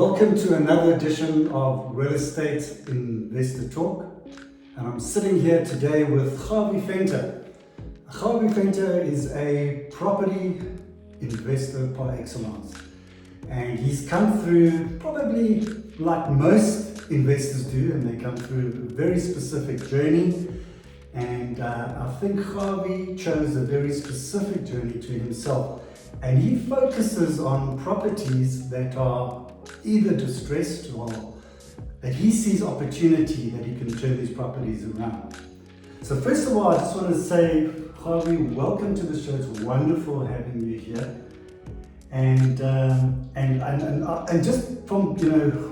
welcome to another edition of Real Estate Investor Talk. And I'm sitting here today with Gawie Venter. Gawie Venter is a property investor par excellence. And he's come through probably like most investors do, and they come through a very specific journey. And I think Gawie chose a very specific journey to himself. And he focuses on properties that are either distressed or that he sees opportunity that he can turn these properties around. So first of all, I just want to say, Gawie, welcome to the show. It's wonderful having you here. And just from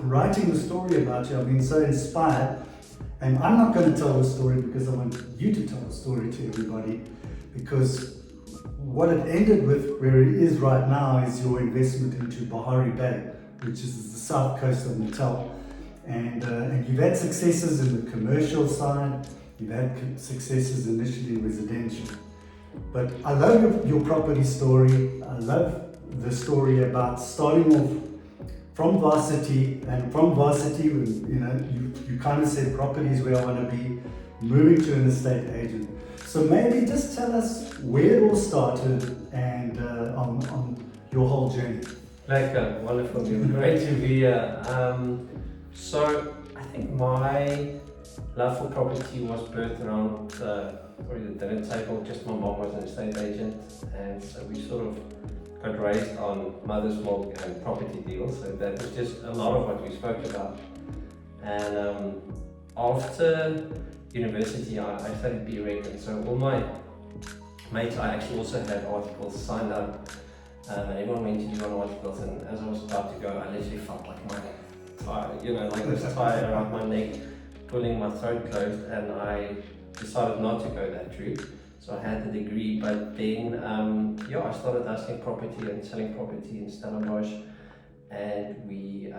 writing the story about you, I've been so inspired. And I'm not going to tell the story because I want you to tell the story to everybody, because what it ended with, where it is right now, is your investment into Bahari Bay, which is the south coast of Natal. And you've had successes in the commercial side, you've had successes initially residential. But I love your property story. I love the story about starting off from varsity, and from varsity, you kind of said property is where I want to be, moving to an estate agent. So maybe just tell us where it all started and on your whole journey. Lekker, wonderful, great to be here. So I think my love for property was birthed around probably the dinner table. Just my mom was an estate agent, and so we sort of got raised on mother's milk and property deals. So that was just a lot of what we spoke about. And after university, I studied B.Rec, and so all my mates, I actually also had articles signed up, and everyone went to do on articles, and as I was about to go, I literally felt like my tie, like this tie around my neck, pulling my throat closed, and I decided not to go that route. So I had the degree, but then I started asking property and selling property in Stellenbosch, and we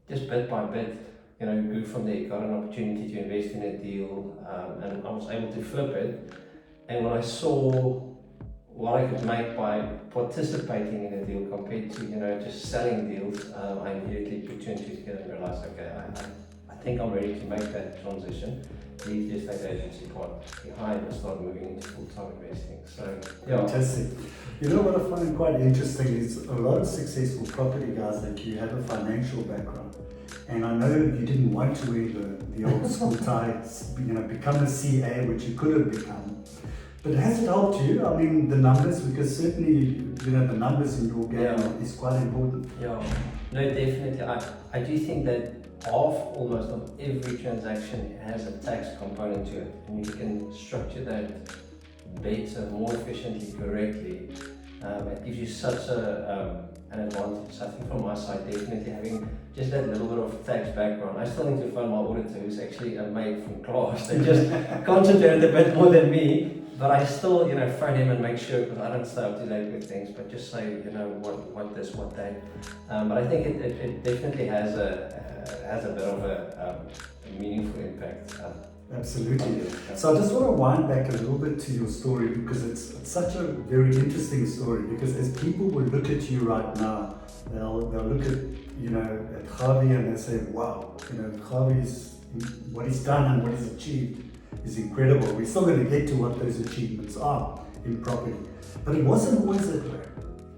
just bit by bit, grew from there, got an opportunity to invest in a deal, and I was able to flip it. And when I saw what I could make by participating in a deal compared to just selling deals, I immediately put two and two together and realized, okay, I think I'm ready to make that transition, leave the estate agency part behind and start moving into full-time investing. So yeah. Fantastic. What I find quite interesting is a lot of successful property guys like you have a financial background. And I know you didn't want to wear the old school tie, become a CA, which you could have become. But has it helped you? I mean, the numbers, because certainly, the numbers in your game is quite important. Yeah, no, definitely. I do think that almost of every transaction has a tax component to it, and you can structure that better, more efficiently, correctly. It gives you such an advantage. I think from my side, definitely having just that little bit of tax background. I still need to find my auditor, who's actually a mate from class, and just concentrated a bit more than me. But I still, phone him and make sure, because I don't stay up to date with things, but just say, what this, what that. But I think it definitely has a bit of a meaningful impact. Absolutely. So I just want to wind back a little bit to your story, because it's such a very interesting story. Because as people will look at you right now, they'll look at at Gawie and they say, wow, Gawie's, what he's done and what he's achieved is incredible. We're still going to get to what those achievements are in property, but it wasn't always that way.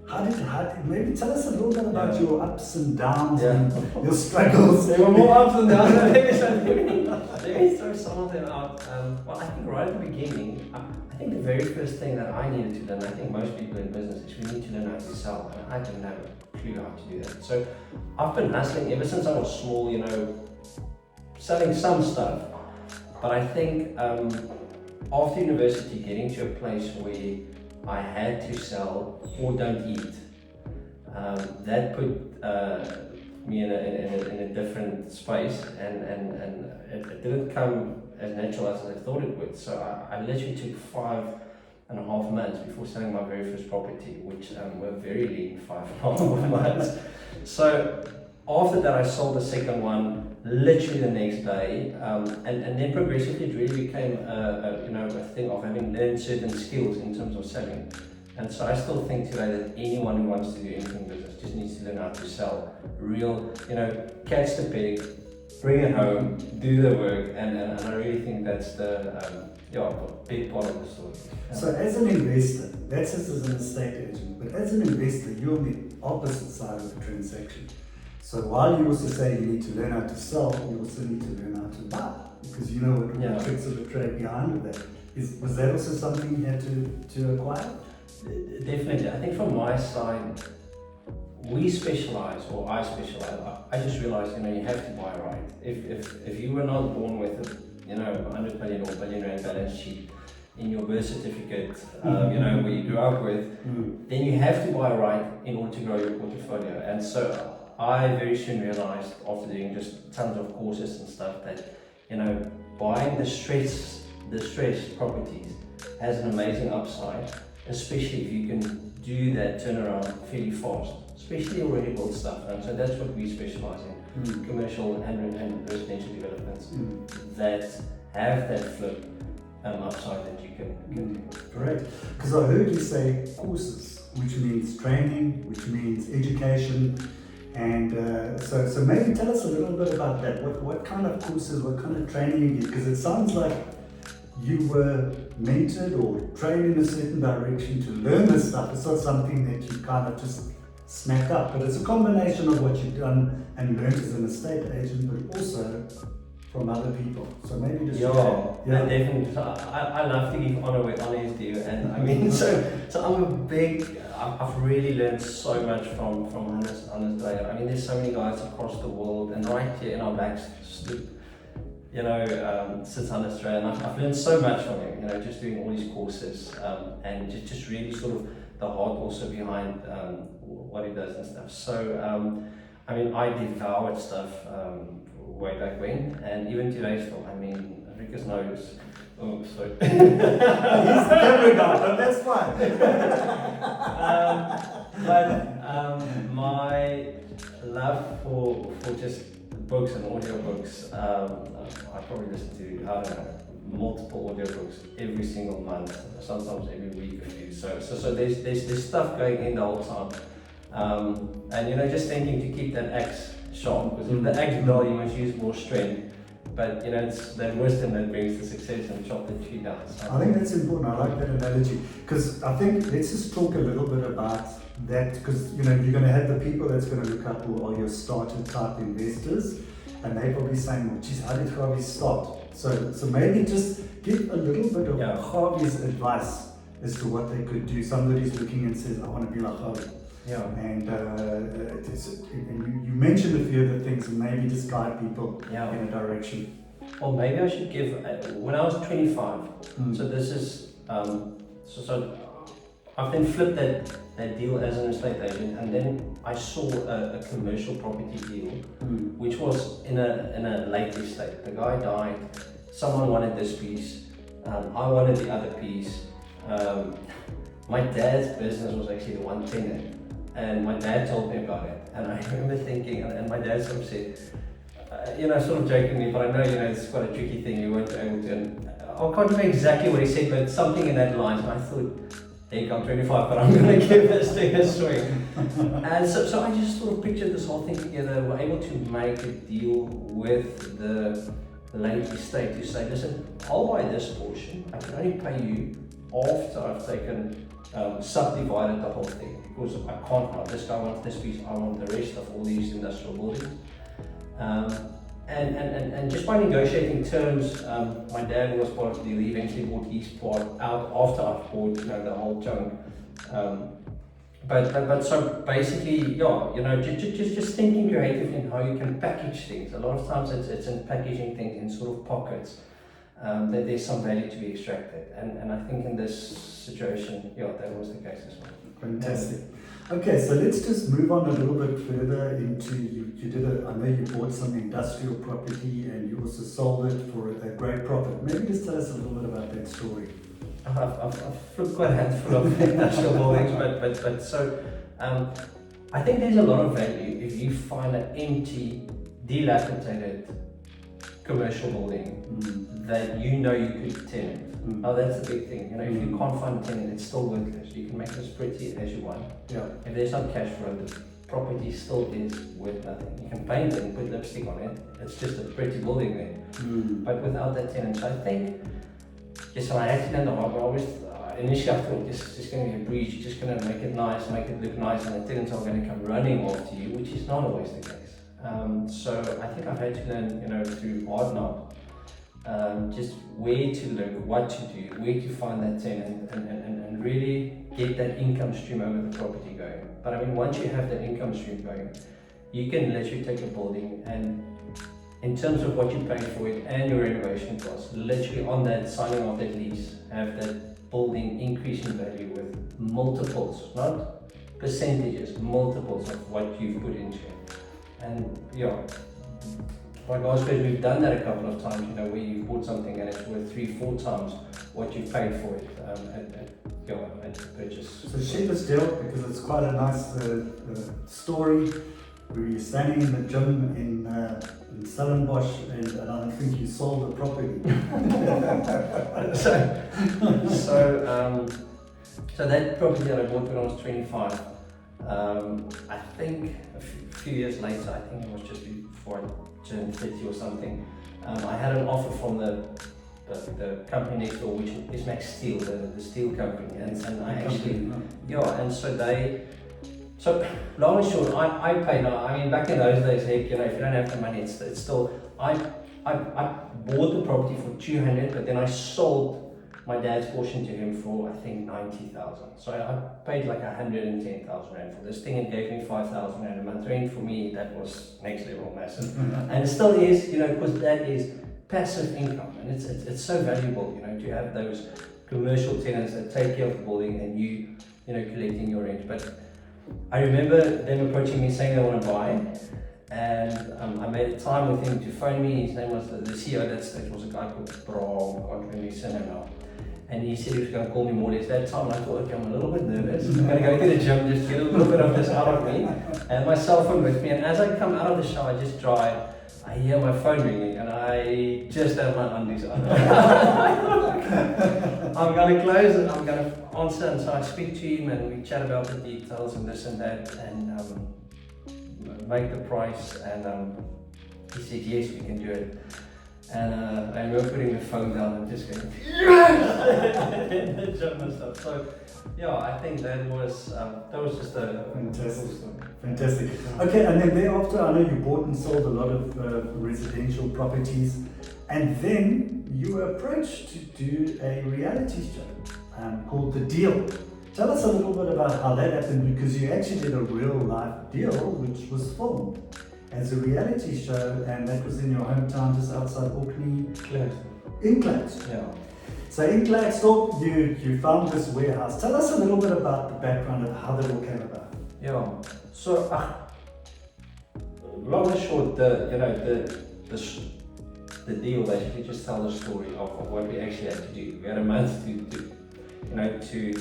How did maybe tell us a little bit about your ups and downs and your struggles? There were more ups and downs. Let me throw some of them out. Well, I think right at the beginning, I think the very first thing that I needed to learn, I think most people in business, is we need to learn how to sell, and I didn't have a clue how to do that. So I've been hustling ever since I was small, selling some stuff. But I think after university, getting to a place where I had to sell or don't eat, that put me in a different space, and it didn't come as natural as I thought it would. So I literally took 5.5 months before selling my very first property, which were very lean 5.5 months. So after that, I sold the second one literally the next day, and then progressively it really became a thing of having learned certain skills in terms of selling. And so I still think today that anyone who wants to do anything in business just needs to learn how to sell real, catch the pig, bring it home, do the work, and I really think that's the big part of the story. So as an investor, that's just as an estate agent, but as an investor, you're on the opposite side of the transaction. So while you also say you need to learn how to sell, you also need to learn how to buy, because you know what the tricks of the trade behind that. Was that also something you had to acquire? Definitely. I think from my side, we specialize, or I specialize. I just realized, you have to buy right. If you were not born with a, 100 million or billion rand balance sheet in your birth certificate, where you grew up with, then you have to buy right in order to grow your portfolio. And so I very soon realized, after doing just tons of courses and stuff, that buying the stressed properties has an amazing upside, especially if you can do that turnaround fairly fast, especially already built stuff. And so that's what we specialize in, commercial and residential developments that have that flip upside that you can do. Correct. Because I heard you say courses, which means training, which means education. And so maybe tell us a little bit about that. What kind of courses, what kind of training you did? Because it sounds like you were mentored or trained in a certain direction to learn this stuff. It's not something that you kind of just snack up, but it's a combination of what you've done and learned as an estate agent, but also from other people. So maybe just definitely. So I love to give honor where honor is due, and I mean, so I've really learned so much from Hannes Dreyer. I mean, there's so many guys across the world, and right here in our backs sits Hannes Dreyer, and I've learned so much from him. Just doing all these courses, and just really sort of the heart also behind what he does and stuff. So I mean, I devoured stuff way back when, and even today still. I mean, Rikus knows. Oh, sorry. He's the camera guy, but that's fine. But my love for just books and audiobooks, I probably listen to, I don't know, multiple audiobooks every single month, sometimes every week or few. So there's stuff going in the whole time. And just thinking to keep that axe sharp, because with the axe dull you must use more strength. But it's that wisdom that brings the success and chop the tree down. So I think that's important. I like that analogy, because I think let's just talk a little bit about that, because you're going to have the people that's going to look up who are your starter type investors, and they're probably saying, well, geez, how did Gawie start? So maybe just give a little bit of Gawie's advice as to what they could do. Somebody's looking and says, I want to be like Gawie. Yeah. And you mentioned a few of the things, and maybe just guide people in a direction. Or maybe I should give, when I was 25, so this is, so I've then flipped that deal as an estate agent, and then I saw a commercial property deal, which was in a late estate. The guy died, someone wanted this piece, I wanted the other piece. My dad's business was actually the one tenant. And my dad told me about it, and I remember thinking, and my dad sort of said, sort of jokingly, but I know, it's quite a tricky thing, you weren't able to, and I can't remember exactly what he said, but something in that line, so I thought, hey, I'm 25, but I'm going to give this thing a swing. And so I just sort of pictured this whole thing together. We're able to make a deal with the late estate to say, listen, I'll buy this portion, I can only pay you after I've taken subdivided the whole thing, because I can't now. This guy wants this piece, I want the rest of all these industrial buildings. And just by negotiating terms, my dad was part of the deal. He eventually bought his part out after I bought the whole chunk. But so basically, just thinking creatively in how you can package things. A lot of times it's in packaging things in sort of pockets. That there's some value to be extracted, and I think in this situation, that was the case as well. Fantastic. Okay, so let's just move on a little bit further into you did I know you bought some industrial property and you also sold it for a great profit. Maybe just tell us a little bit about that story. I've flipped quite a handful of industrial buildings, but so I think there's a lot of value if you find an empty, dilapidated commercial building that you could tenant. Now that's the big thing. You know, if you can't find a tenant, it's still worthless. You can make it as pretty as you want. Yeah. If there's no cash flow, the property still is worth nothing. You can paint it and put lipstick on it. It's just a pretty building there. But without that tenant, so I think, yes, when I had to learn the hard way, I always, initially I thought this is just going to be a breeze. You're just going to make it nice, make it look nice, and the tenants are going to come running after you, which is not always the case. So I think I've had to learn, you know, through hard knocks, just where to look, what to do, where to find that tenant, and really get that income stream over the property going. But I mean, once you have that income stream going, you can literally take a building and, in terms of what you pay for it and your renovation costs, literally on that signing of that lease, have that building increase in value with multiples, not percentages, multiples of what you've put into it. And yeah, like I suppose we've done that a couple of times, you know, where you've bought something and it's worth 3-4 times what you paid for it at purchase. So Shepherd's Deal, because it's quite a nice story, where you're standing in the gym in Stellenbosch and I don't think you sold the property. So that property that I bought when I was 25, I think a few years later, I think it was just before I turned 30 or something, I had an offer from the company next door, which is Max Steel, the steel company, and I actually, yeah, and so long and short, I pay now. I mean, back in those days, heck, you know, if you don't have the money, it's still, I bought the property for 200, but then I sold my dad's portion to him for, I think, 90,000. So I paid like 110,000 rand for this thing and gave me 5,000 rand a month rent. For me, that was next level massive. And it still is, you know, because that is passive income, and it's so valuable, you know, to have those commercial tenants that take care of the building and you know, collecting your rent. But I remember them approaching me saying they want to buy, and I made a time with him to phone me. His name was the CEO at that stage was a guy called Bro, I can't remember his surname now. And he said he was going to call me more or less that time, and I thought, okay, I'm a little bit nervous. I'm going to go to the gym, just get a little bit of this out of me, and my cell phone with me. And as I come out of the shower, I just dry, I hear my phone ringing, and I just have my undies on. I'm going to close it, I'm going to answer, and so I speak to him, and we chat about the details and this and that, and make the price, and he said, yes, we can do it. And I remember putting the phone down and just going, yes! in the gym and stuff. So, yeah, I think that was just a fantastic story. Fantastic. Okay, and then thereafter, I know you bought and sold a lot of residential properties, and then you were approached to do a reality show called The Deal. Tell us a little bit about how that happened, because you actually did a real life deal which was filmed as a reality show, and that was in your hometown just outside Orkney. In Clagsthorpe. Yeah. So in Clagsthorpe, you found this warehouse. Tell us a little bit about the background of how that all came about. Yeah. So, long and short, the deal basically just tell the story of what we actually had to do. We had a month to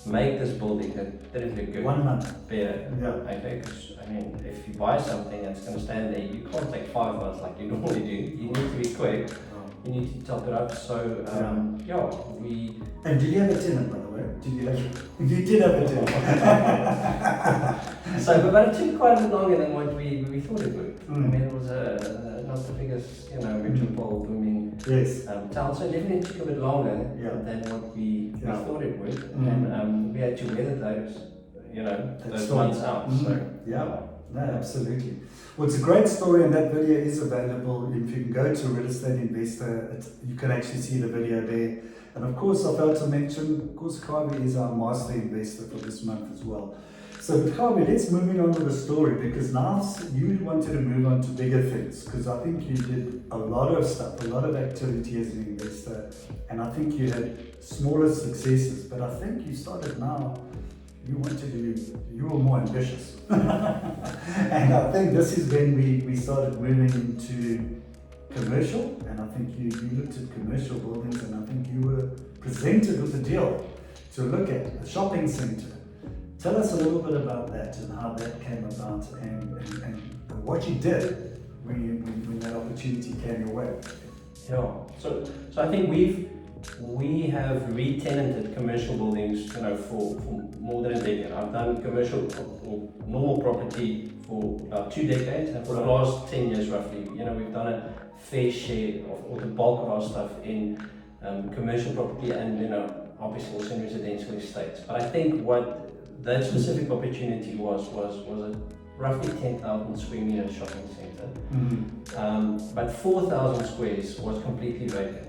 make this building that didn't look good. 1 month. Better. Yeah. Okay, because I mean, if you buy something and it's going to stand there, you can't take 5 months like you normally do. You need to be quick. You need to top it up. So we. And did you have a tenant, by the way? You did have a tenant. But it took quite a bit longer than what we thought it would. I mean, it was not the biggest, metropole booming town, so it definitely took a bit longer than what we thought it would, and we had to weather those months out. So no, absolutely. Well, it's a great story, and that video is available. If you can go to Real Estate Investor, you can actually see the video there. And of course, I failed to mention, of course, Gawie is our master investor for this month as well. So with Gawie, let's move on to the story, because now you wanted to move on to bigger things, because I think you did a lot of stuff, a lot of activity as an investor, and I think you had smaller successes, but I think you started now, you were more ambitious. And I think this is when we started moving into commercial, and I think you looked at commercial buildings, and I think you were presented with a deal to look at a shopping centre. Tell us a little bit about that and how that came about, and what you did when that opportunity came your way. Yeah, so I think we've we have re-tenanted commercial buildings, for more than a decade. I've done commercial or normal property for about 2 decades, and for the last 10 years roughly, we've done a fair share or the bulk of our stuff in commercial property and, obviously also in residential estates. But I think what that specific opportunity was a roughly 10,000 square meter shopping centre. But 4,000 squares was completely vacant.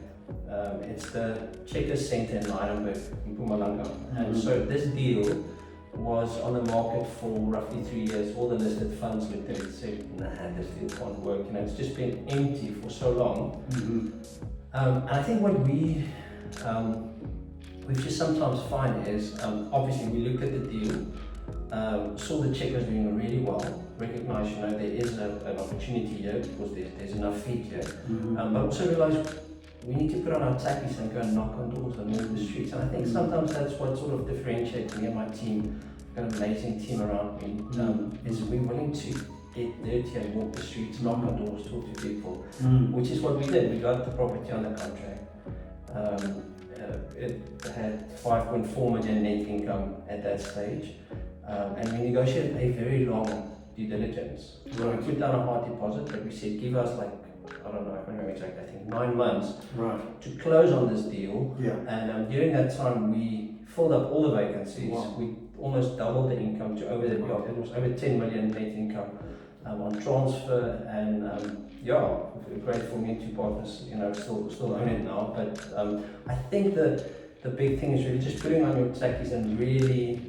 It's the Checkers Centre in Ironburg, in Mpumalanga. And so this deal was on the market for roughly 3 years. All the listed funds looked at it and said, nah, this deal can't work. It's just been empty for so long. And I think what we just sometimes find is, obviously we looked at the deal, saw the Checkers doing really well, recognized, there is an opportunity here because there's enough feet here, but also realized we need to put on our tackies and go and knock on doors and move the streets. And I think sometimes that's what sort of differentiates me and my team. I've got an amazing team around me, is we're willing to get dirty and walk the streets, knock on doors, talk to people, which is what we did. We got the property under contract. It had 5.4 million net income at that stage, and we negotiated a very long due diligence. So we put down a hard deposit, but we said give us I don't know, I can't remember exactly, I think 9 months to close on this deal. And during that time we filled up all the vacancies. We almost doubled the income to over it was over 10 million net income on transfer, and great for me and 2 partners, still own it now. But I think the big thing is really just putting on your tackies and really,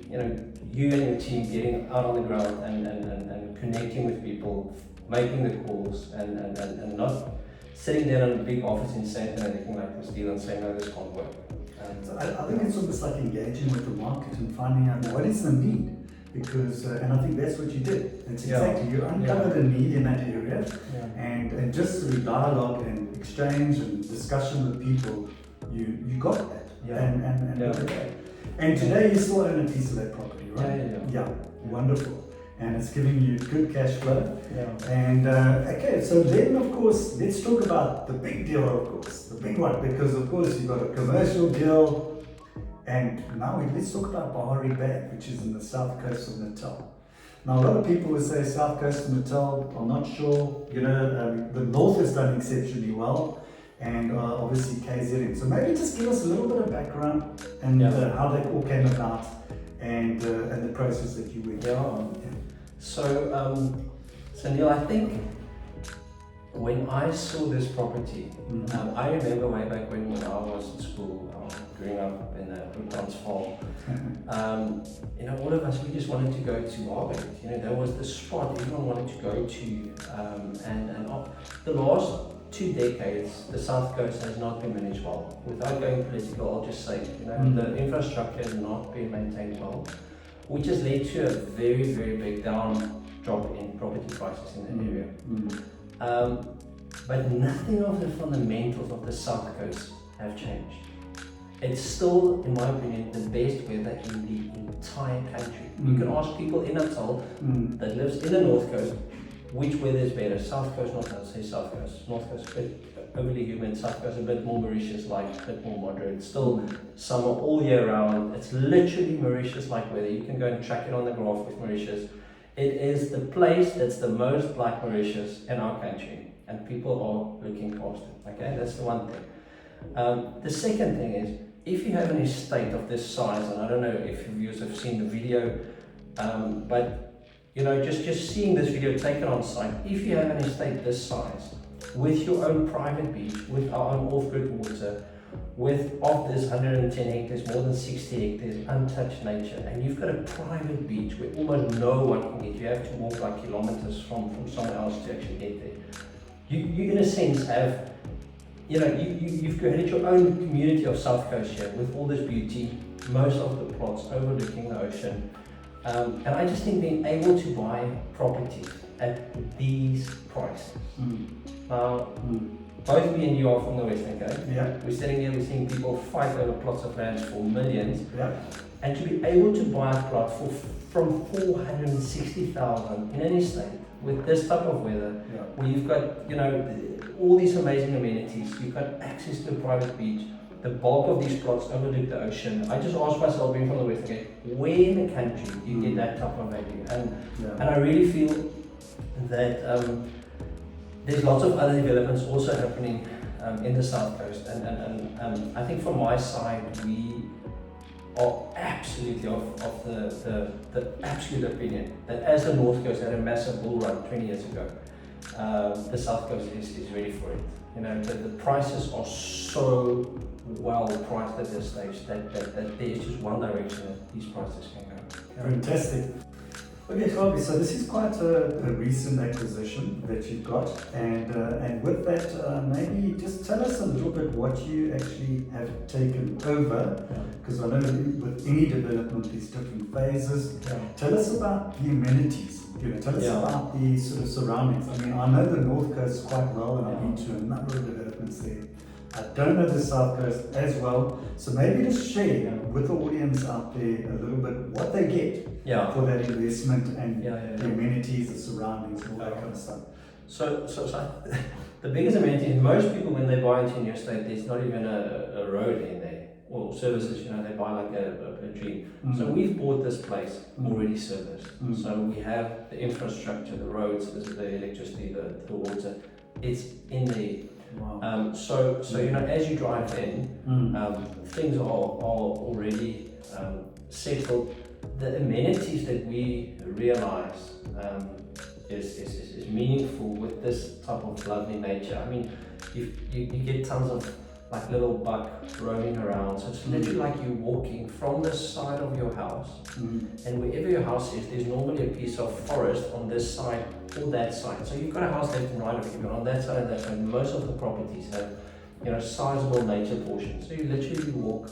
you and your team getting out on the ground and connecting with people, making the calls, and not sitting there in a big office in Santa and looking like this deal and saying, no, this can't work. So I think it's almost like engaging with the market and finding out what is the need. Because, and I think that's what you did. It's exactly, you uncovered a need in that area, and just through dialogue and exchange and discussion with people, you got that. And today you still own a piece of that property, right? Yeah, wonderful. And it's giving you good cash flow. And okay, so then of course, let's talk about the big deal, of course, the big one, because of course you've got a commercial deal. And now let's talk about Bahari Bay, which is in the south coast of Natal. Now a lot of people will say south coast of Natal, I'm not sure, the north has done exceptionally well, and obviously KZN. So maybe just give us a little bit of background and how that all came about, and the process that you went through. So Neil, I think when I saw this property, I remember way back when I was in school, growing up in Transvaal, all of us, we just wanted to go to Harvard. There was the spot everyone wanted to go to, and the last 2 decades, the South Coast has not been managed well. Without going political, I'll just say, the infrastructure has not been maintained well, which has led to a very, very big drop in property prices in the area. But nothing of the fundamentals of the South Coast have changed. It's still, in my opinion, the best weather in the entire country. You can ask people in Natal that lives in the North Coast, which weather is better, South Coast, North Coast, say South Coast. North Coast a bit overly humid, South Coast a bit more Mauritius-like, a bit more moderate. Still summer all year round. It's literally Mauritius-like weather. You can go and track it on the graph with Mauritius. It is the place that's the most like Mauritius in our country, and people are looking past it. Okay, that's the one thing. The second thing is, if you have an estate of this size, and I don't know if you viewers have seen the video, but just seeing this video taken on site, if you have an estate this size, with your own private beach, with our own off-grid water, with of this 110 hectares, more than 60 hectares, untouched nature, and you've got a private beach where almost no one can get, you have to walk like kilometers from somewhere else to actually get there. You in a sense have, you've created your own community of South Coast here with all this beauty, most of the plots overlooking the ocean. And I just think being able to buy properties at these prices. Now, both me and you are from the Western Cape. We're sitting here, we're seeing people fight over plots of land for millions. And to be able to buy a plot from 460,000 in any estate with this type of weather, where you've got, all these amazing amenities, you've got access to a private beach, the bulk of these plots overlook the ocean. I just ask myself, being from the West, okay, where in the country do you get that type of value? And I really feel that there's lots of other developments also happening in the South Coast, and I think from my side we are absolutely of the absolute opinion that as the North Coast had a massive bull run 20 years ago, the South Coast is ready for it. You know, the prices are so well priced at this stage that there's just one direction that these prices can go. Fantastic. Okay, Gawie, so this is quite a recent acquisition that you've got, and with that, maybe just tell us a little bit what you actually have taken over, because I know with any development there's different phases. Tell us about the amenities. Tell us about the sort of surroundings. I mean, I know the North Coast quite well, and I've been to a number of developments there. I don't know the South Coast as well, so maybe just share with the audience out there a little bit what they get for that investment and the amenities, the surroundings, all that kind of stuff. So the biggest amenity is most people when they buy into a new estate, there's not even a road in there or services. They buy like a dream. So we've bought this place already serviced. So we have the infrastructure, the roads, the electricity, the water. It's in there. Wow. So as you drive in, things are already settled. The amenities that we realize is meaningful with this type of lovely nature. I mean, you get tons of like little buck roaming around. So it's literally like you're walking from the side of your house, and wherever your house is, there's normally a piece of forest on this side or that side. So you've got a house left and right of you, but on that side and that side, most of the properties have sizable nature portions. So you literally walk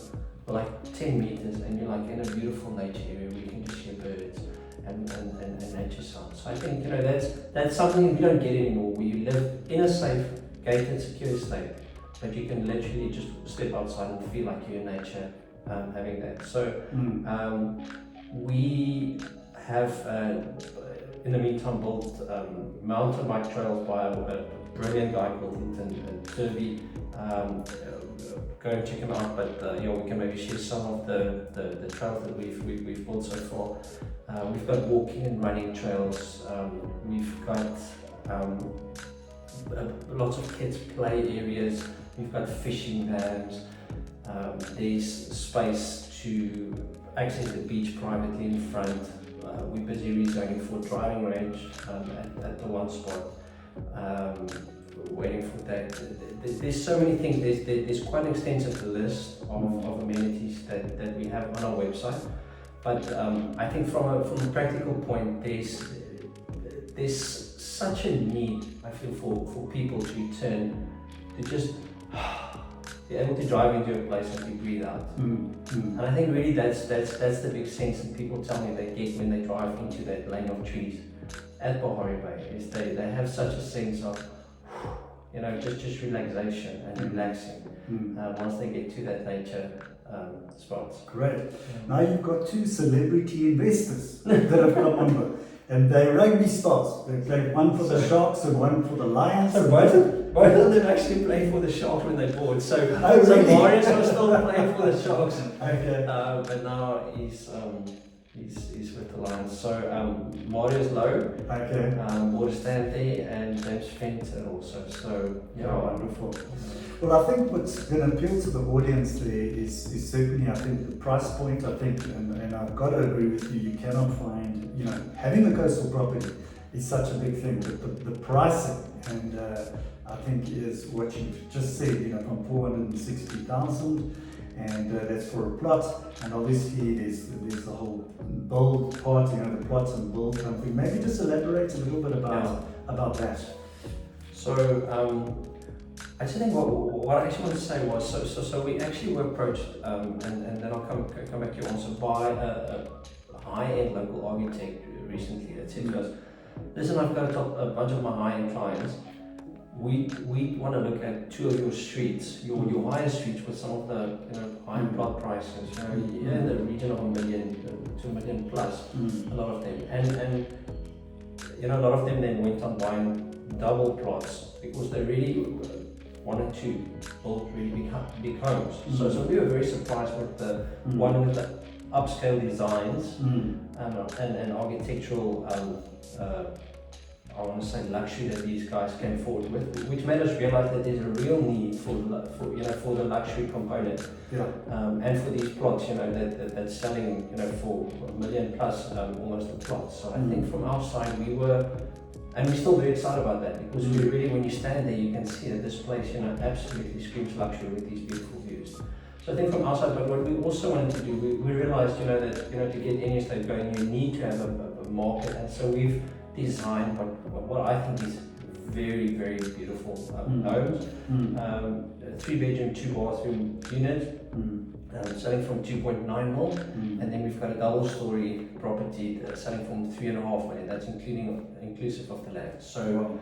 for like 10 meters and you're like in a beautiful nature area where you can just hear birds and nature sounds. So I think that's something we don't get anymore, where you live in a safe, gated, secure estate, but you can literally just step outside and feel like you're in nature, having that. So we have in the meantime built mountain bike trails by a brilliant guy called Turvey. Go and check him out, but we can maybe share some of the trails that we've built so far. We've got walking and running trails. We've got lots of kids play areas. We've got fishing dams. There's space to access the beach privately in front. We're busy rezoning for driving range at the one spot. Waiting for that. There's so many things. There's quite an extensive list of amenities that we have on our website. But I think from a practical point, there's such a need, I feel, for people to return to just be able to drive into a place and to breathe out. And I think really that's the big sense that people tell me they get when they drive into that lane of trees at Bahari Bay, is they have such a sense of just relaxation and relaxing once they get to that nature spots. Great. Now you've got two celebrity investors that have come on board, and they're rugby stars. They play one for the Sharks and one for the Lions. So both of them actually played for the Sharks when they bought. So really? Marius was still playing for the Sharks. Okay. But now he's with the Lions. So Marius Lowe, Border Stanley, and James Venter also. So wonderful. Well, I think what's going to appeal to the audience there is certainly, I think, the price point. I think, and I've got to agree with you. You cannot find, having a coastal property is such a big thing. But the pricing, and I think is what you've just said. From 460,000. And that's for a plot, and obviously there's the whole build part, the plots and build company. Maybe just elaborate a little bit about that. So I just think what I actually want to say was, so we actually were approached, and then I'll come back to you also, by a high-end local architect recently that said to us, listen, I've got a bunch of my high-end clients. We want to look at two of your streets, your higher streets with some of the high plot prices, in the region of $1 million, $2 million plus, a lot of them, and a lot of them then went on buying double plots because they really wanted to build really big homes. So we were very surprised with the one with the upscale designs and architectural I want to say luxury that these guys came forward with, which made us realize that there's a real need for the luxury component, and for these plots, that's selling, for $1 million plus, almost a plot. So I think from our side we're still very excited about that, because we really, when you stand there, you can see that this place, absolutely screams luxury with these beautiful views. So I think from our side, but what we also wanted to do, we realized, that to get any estate going, you need to have a market, and so we've designed what I think is very, very beautiful homes. 3-bedroom, 2-bathroom unit, selling from 2.9 mil, and then we've got a double-story property selling from 3.5 million. That's inclusive of the land. So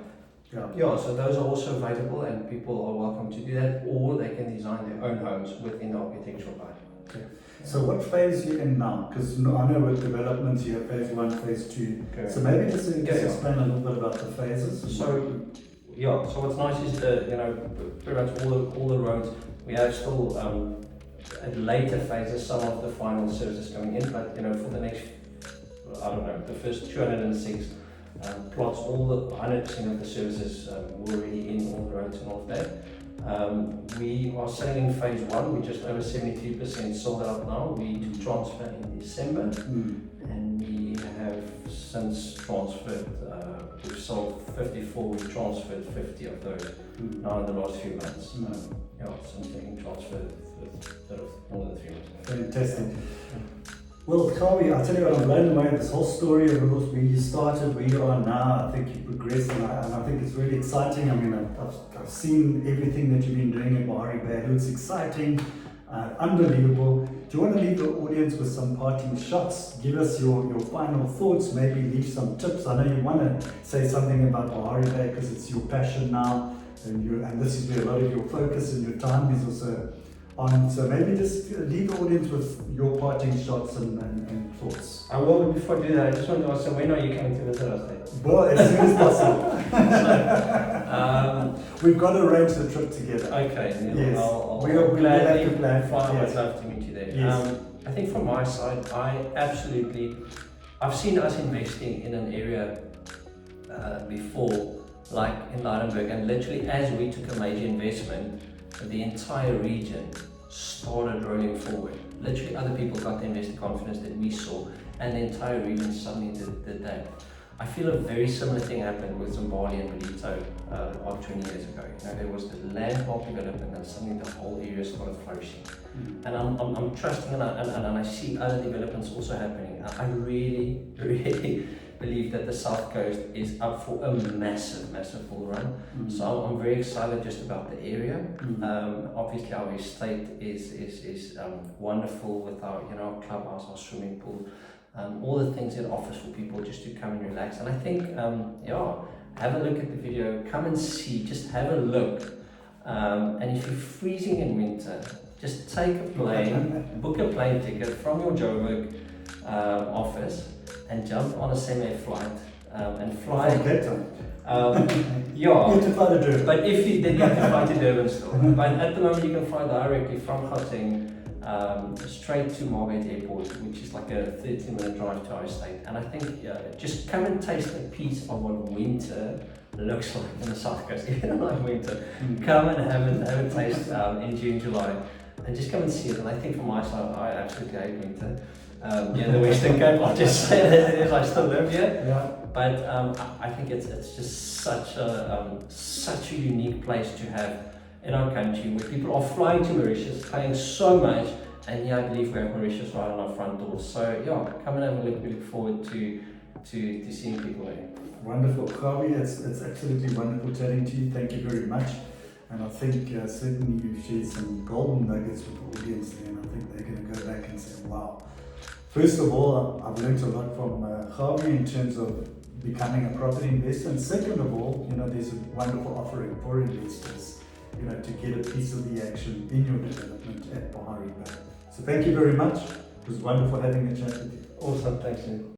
so those are also available, and people are welcome to do that, or they can design their own homes within the architectural guide. Okay. So what phase are you in now? Because I know with developments you have phase 1, phase 2. Okay. So maybe just explain a little bit about the phases. So what's nice is pretty much all the roads, we have still at later phases some of the final services coming in, but for the next, the first 206 plots, all the 100% of the services were already in, all the roads and all of that. We are selling in phase 1, we're just over 73% sold out now. We took transfer in December, and we have since transferred, we've sold 54, we've transferred 50 of those now in the last few months. Since taking transfer more than 3 months. Fantastic. Well, Gawie, I tell you what, I'm blown away with this whole story of where you started, where you are now. I think you progressed, and I think it's really exciting. I mean, I've seen everything that you've been doing at Bahari Bay. It looks exciting, unbelievable. Do you want to leave the audience with some parting shots? Give us your final thoughts, maybe leave some tips. I know you want to say something about Bahari Bay because it's your passion now, and this is where a lot of your focus and your time is also on. So maybe just leave the audience with your parting shots and thoughts. I will, before I do that, I just want to ask, when are you coming to visit us then? Well, as soon as possible. We've got to arrange the trip together. Okay, yes. I'll gladly have to plan. I'd love to meet you there. Yes. I think from my side, I've seen us investing in an area before, like in Lydenburg, and literally as we took a major investment, the entire region started rolling forward. Literally other people got the investor confidence that we saw, and the entire region suddenly did that. I feel a very similar thing happened with Zimbabwe and Belito about 20 years ago. There was the landmark development, and suddenly the whole area started flourishing. And I'm trusting, and I see other developments also happening. I really, really believe that the South Coast is up for a massive bull run. So I'm very excited just about the area. Obviously our estate is wonderful with our clubhouse, our swimming pool, all the things it offers for people just to come and relax. And I think have a look at the video, come and see, just have a look. And if you're freezing in winter, just take a plane, book a plane ticket from your Joburg office, and jump on a semi flight and fly. You have to fly to Durban. But if you did, you have to fly to Durban still. But at the moment, you can fly directly from Gauteng straight to Margate Airport, which is like a 30-minute drive to our estate. And I think just come and taste a piece of what winter looks like in the South Coast. If you don't like winter, come and have a taste in June, July, and just come and see it. And I think from my side, I absolutely hate winter. The Western Cape, I'll just say that it is, I still live here. But I think it's just such a unique place to have in our country, where people are flying to Mauritius, paying so much, and I believe we have Mauritius right on our front door. So come and have a look. We look forward to seeing people there. Wonderful, Gawie. It's absolutely wonderful chatting to you. Thank you very much. And I think certainly you've shared some golden nuggets with the audience there, and I think they're going to go back and say, wow. First of all, I've learned a lot from Gawie in terms of becoming a property investor, and second of all, there's a wonderful offering for investors, to get a piece of the action in your development at Bahari Bay. So thank you very much. It was wonderful having a chat with you. Awesome, thanks.